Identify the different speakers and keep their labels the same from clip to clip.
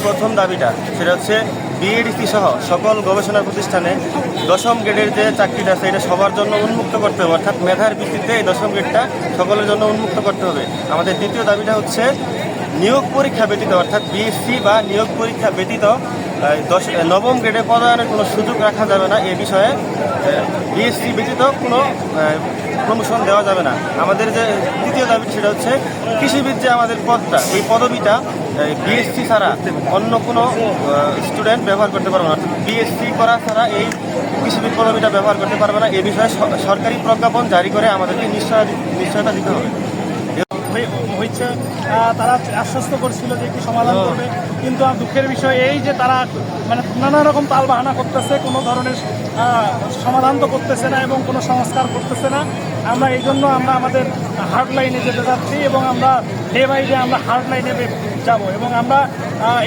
Speaker 1: প্রথম দাবিটা সেটা হচ্ছে বিএডিসি সহ সকল গবেষণা প্রতিষ্ঠানে 10ম গ্রেডের যে চাকরিটা আছে এটা সবার জন্য উন্মুক্ত করতে হবে, অর্থাৎ মেধার ভিত্তিতে এই 10ম গ্রেডটা সকলের জন্য উন্মুক্ত করতে হবে। আমাদের দ্বিতীয় দাবিটা হচ্ছে নিয়োগ পরীক্ষা ব্যতীত, অর্থাৎ বিএসসি বা নিয়োগ পরীক্ষা ব্যতীত 9ম গ্রেডে পদায়নের কোনো সুযোগ রাখা যাবে না। এ বিষয়ে বিএসসি ব্যতীত কোনো প্রমোশন দেওয়া যাবে না। আমাদের যে তৃতীয় দাবি সেটা হচ্ছে কৃষিবিদ যে আমাদের পদটা, এই পদবিটা বিএসসি ছাড়া অন্য কোনো স্টুডেন্ট ব্যবহার করতে পারবে না, অর্থাৎ বিএসসি করা ছাড়া এই কৃষিবিদ পদবিটা ব্যবহার করতে পারবে না। এ বিষয়ে সরকারি প্রজ্ঞাপন জারি করে আমাদেরকে নিশ্চয়তা দিতে হবে।
Speaker 2: হয়েছে তারা আশ্বস্ত করছিল যে একটি সমাধান করবে, কিন্তু দুঃখের বিষয় এই যে তারা মানে নানা রকম তাল বাহানা করতেছে, কোনো ধরনের সমাধান তো করতেছে না এবং কোনো সংস্কার করতেছে না। আমরা এই জন্য আমরা আমাদের হার্ড লাইনে যেতে যাচ্ছি এবং আমরা ডে বাই ডে আমরা হার্ড লাইনে যাব এবং আমরা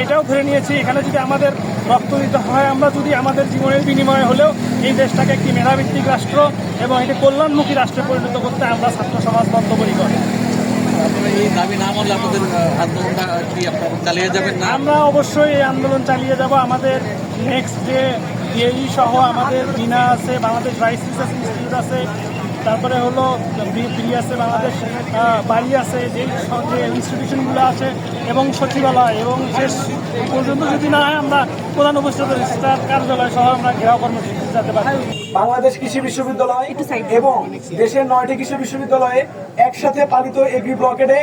Speaker 2: এটাও ধরে নিয়েছি এখানে যদি আমাদের রক্ত দিতে হয়, আমরা যদি আমাদের জীবনের বিনিময়ে হলেও এই দেশটাকে একটি মেধাভিত্তিক রাষ্ট্র এবং একটি কল্যাণমুখী রাষ্ট্রে পরিণত করতে আমরা ছাত্র সমাজ বদ্ধপরিকর।
Speaker 3: এই দাবি না মানলে আপনাদের আন্দোলনটা কি আপনারা চালিয়ে যাবেন না?
Speaker 2: আমরা অবশ্যই এই আন্দোলন চালিয়ে যাব। আমাদের নেক্সট যে ডিএই সহ আমাদের বিনা আছে, বাংলাদেশ রাইস রিসার্চ ইনস্টিটিউট আছে, তারপরে হলো ব্রি আছে, বাংলাদেশ বাড়ি আছে, যে ইনস্টিটিউশনগুলো আছে এবং সচিবালয় এবং শেষ পর্যন্ত যদি না হয় আমরা প্রধান উপদেষ্টা রেজিস্ট্রার কার্যালয় সহ আমরা ঘেরাও কর্মসূচিতে যেতে পারি।
Speaker 4: বাংলাদেশ কৃষি বিশ্ববিদ্যালয় এবং দেশের 9টি কৃষি বিশ্ববিদ্যালয়ে একসাথে পালিত এগ্রি ব্লকেটে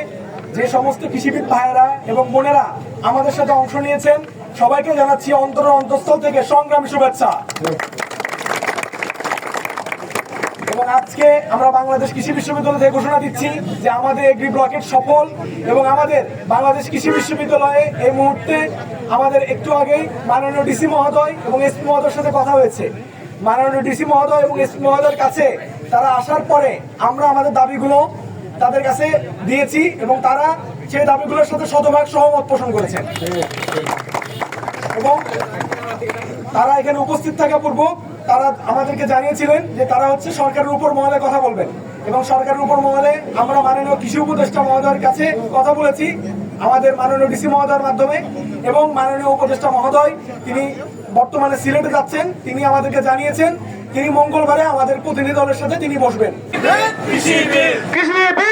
Speaker 4: যে সমস্ত কৃষিবিদ ভাইয়েরা এবং বোনেরা আমাদের সাথে অংশ নিয়েছেন, সবাইকে জানাচ্ছি অন্তঃস্থল থেকে সংগ্রামী শুভেচ্ছা। এবং আজকে আমরা বাংলাদেশ কৃষি বিশ্ববিদ্যালয় থেকে ঘোষণা দিচ্ছি যে আমাদের এগ্রি ব্লকেট সফল এবং আমাদের বাংলাদেশ কৃষি বিশ্ববিদ্যালয়ে এই মুহূর্তে আমাদের একটু আগেই মাননীয় ডিসি মহোদয় এবং এসপি মহোদয়ের সাথে কথা হয়েছে। মাননীয় ডিসি মহোদয় এবং এসপি মহোদয়ের কাছে তারা আসার পরে আমরা আমাদের দাবিগুলো তাদের কাছে দিয়েছি এবং তারা সেই দাবিগুলোর সাথে শতভাগ সহমত পোষণ করেছেন এবং তারা এখানে উপস্থিত থাকা পূর্বক তারা আমাদেরকে জানিয়েছিলেন যে তারা হচ্ছে সরকারের উপর মহলে কথা বলবেন এবং সরকারের উপর মহলে আমরা মাননীয় কৃষি উপদেষ্টা মহোদয়ের কাছে কথা বলেছি আমাদের মাননীয় ডিসি মহোদয়ের মাধ্যমে এবং মাননীয় উপদেষ্টা মহোদয় তিনি বর্তমানে সিলেটে যাচ্ছেন, তিনি আমাদেরকে জানিয়েছেন তিনি মঙ্গলবারে আমাদের প্রতিনিধি দলের সাথে তিনি বসবেন।
Speaker 5: কৃষিবিদ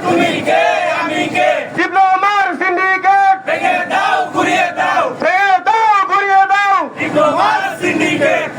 Speaker 5: তুমি কে আমি কে ডিপ্লোমার সিন্ডিকেট